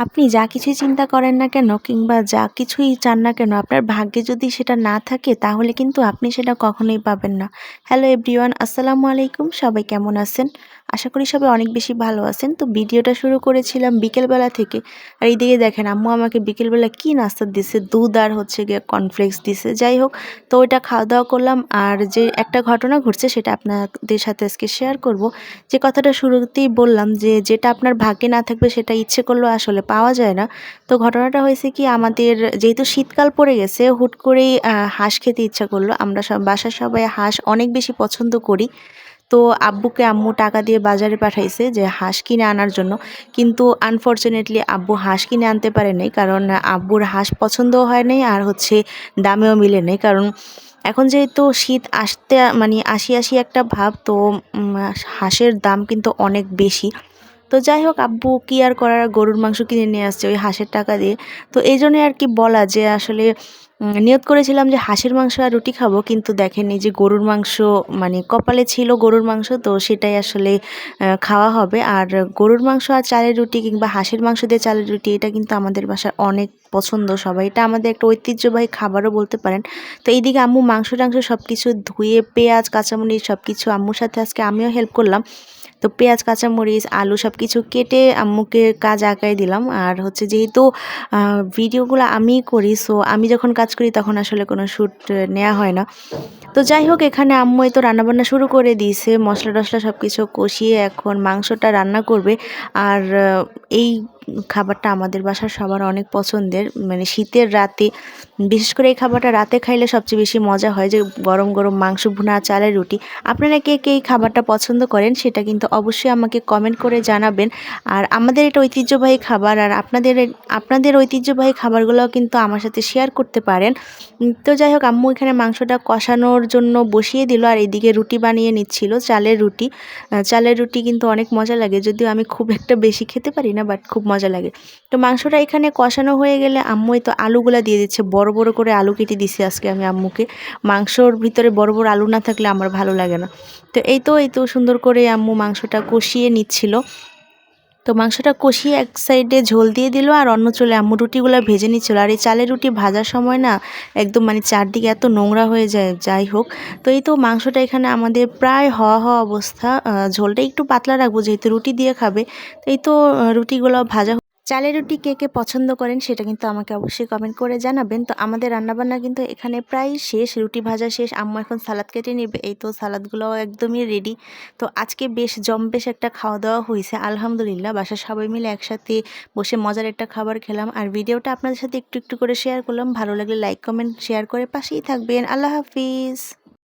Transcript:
আপনি যা কিছুই চিন্তা করেন না কেন কিংবা যা কিছুই চান না কেন আপনার ভাগ্যে যদি সেটা না থাকে তাহলে কিন্তু আপনি সেটা কখনোই পাবেন না। হ্যালো এভরিওয়ান, আসসালামু আলাইকুম। সবাই কেমন আছেন? আশা করি সবাই অনেক বেশি ভালো আছেন। তো ভিডিওটা শুরু করেছিলাম বিকেলবেলা থেকে। আর এইদিকে দেখেন আম্মু আমাকে বিকেলবেলা কি নাস্তা দিছে, দুধ আর হচ্ছে গিয়ে কর্নফ্লেক্স দিছে। যাই হোক, তো ওইটা খাওয়া দাওয়া করলাম। আর যে একটা ঘটনা ঘটছে সেটা আপনাদের সাথে আজকে শেয়ার করব। যে কথাটা শুরুতেই বললাম যে যেটা আপনার ভাগ্যে না থাকবে সেটা ইচ্ছে করলেও আসলে পাওয়া যায় না। তো ঘটনাটা হয়েছে কি, আমাদের যেহেতু শীতকাল পড়ে গেছে হুট করেই হাঁস খেতে ইচ্ছা করলো। আমরা সব বাসার সবাই হাঁস অনেক বেশি পছন্দ করি। তো আব্বুকে আম্মু টাকা দিয়ে বাজারে পাঠাইছে যে হাঁস কিনে আনার জন্য। কিন্তু আনফরচুনেটলি আব্বু হাঁস কিনে আনতে পারে নাই, কারণ আব্বুর হাঁস পছন্দও হয় নাই আর হচ্ছে দামেও মিলে নাই। কারণ এখন যেহেতু শীত আসতে মানে আসি আসি একটা ভাব, তো হাঁসের দাম কিন্তু অনেক বেশি। তো যাই হোক, আব্বু কি আর করার, গরুর মাংস কিনে নিয়ে আসছে ওই হাঁসের টাকা দিয়ে। তো এই জন্যই আর কি বলা যে আসলে নিয়ত করেছিলাম যে হাঁসের মাংস আর রুটি খাবো, কিন্তু দেখেন এই যে গরুর মাংস, মানে কপালে ছিল গরুর মাংস, তো সেটাই আসলে খাওয়া হবে। আর গরুর মাংস আর চালের রুটি কিংবা হাঁসের মাংস দিয়ে চালের রুটি, এটা কিন্তু আমাদের বাসায় অনেক পছন্দ সবাই। এটা আমাদের একটা ঐতিহ্যবাহী খাবারও বলতে পারেন। তো এইদিকে আম্মু মাংস টাংস সব কিছু ধুয়ে পেঁয়াজ কাঁচামরিচ সব কিছু, আম্মুর সাথে আজকে আমিও হেল্প করলাম। তো পেঁয়াজ কাঁচামরিচ আলু সব কিছু কেটে আম্মুকে কাজ আগায় দিলাম। আর হচ্ছে যেহেতু ভিডিওগুলো আমিই করি, সো আমি যখন কাজ করি তখন আসলে কোনো শ্যুট নেওয়া হয় না। তো যাই হোক, এখানে আম্মু এই তো রান্নাবান্না শুরু করে দিয়েছে, মশলা টশলা সব কিছু কষিয়ে এখন মাংসটা রান্না করবে। আর এই খাবারটা আমাদের বাসার সবার অনেক পছন্দের, মানে শীতের রাতে বিশেষ করে এই খাবারটা রাতে খাইলে সবচেয়ে বেশি মজা হয়, যে গরম গরম মাংস ভুনা চালের রুটি। আপনারা কে কে এই খাবারটা পছন্দ করেন সেটা কিন্তু অবশ্যই আমাকে কমেন্ট করে জানাবেন। আর আমাদের এটা ঐতিহ্যবাহী খাবার, আর আপনাদের ঐতিহ্যবাহী খাবারগুলোও কিন্তু আমার সাথে শেয়ার করতে পারেন। তো যাই হোক, আম্মু এখানে মাংসটা কষানোর জন্য বসিয়ে দিল, আর এদিকে রুটি বানিয়ে নিচ্ছিল, চালের রুটি। চালের রুটি কিন্তু অনেক মজা লাগে, যদিও আমি খুব একটা বেশি খেতে পারি না, বাট খুব মজা লাগে। তো মাংসটা এখানে কষানো হয়ে গেলে আম্মুই তো আলুগুলা দিয়ে দিচ্ছে, বড় বড় করে আলু কেটে দিছি আজকে আমি আম্মুকে। মাংসর ভিতরে বড় বড় আলু না থাকলে আমার ভালো লাগে না। তো এই তো সুন্দর করে আম্মু মাংসটা কষিয়ে নিচ্ছিল। তো মাংসটা কষিয়ে এক সাইডে ঝোল দিয়ে দিল, আর অন্য চুলায় আম্মু রুটিগুলো ভেজে নিচ্ছিল। আর এই চালের রুটি ভাজার সময় না একদম মানে চারদিকে এত নোংরা হয়ে যায়। যাই হোক, তো এই তো মাংসটা এখানে আমাদের প্রায় হওয়া হওয়া অবস্থা। ঝোলটা একটু পাতলা রাখবো যেহেতু রুটি দিয়ে খাবে। তো এই তো রুটিগুলো ভাজা। চালের রুটি কে কে পছন্দ করেন সেটা কিন্তু আমাকে অবশ্যই কমেন্ট করে জানাবেন। তো আমাদের রান্নাবান্না কিন্তু এখানে প্রায় শেষ, রুটি ভাজা শেষ, আম্মু এখন সালাদ কেটে নেবে। এই তো সালাদগুলোও একদমই রেডি। তো আজকে বেশ জম্পেশ একটা খাওয়া দাওয়া হয়েছে আলহামদুলিল্লাহ। বাসার সবাই মিলে একসাথে বসে মজার একটা খাবার খেলাম। আর ভিডিওটা আপনাদের সাথে একটু একটু করে শেয়ার করলাম। ভালো লাগলে লাইক কমেন্ট শেয়ার করে পাশেই থাকবেন। আল্লাহ হাফিজ।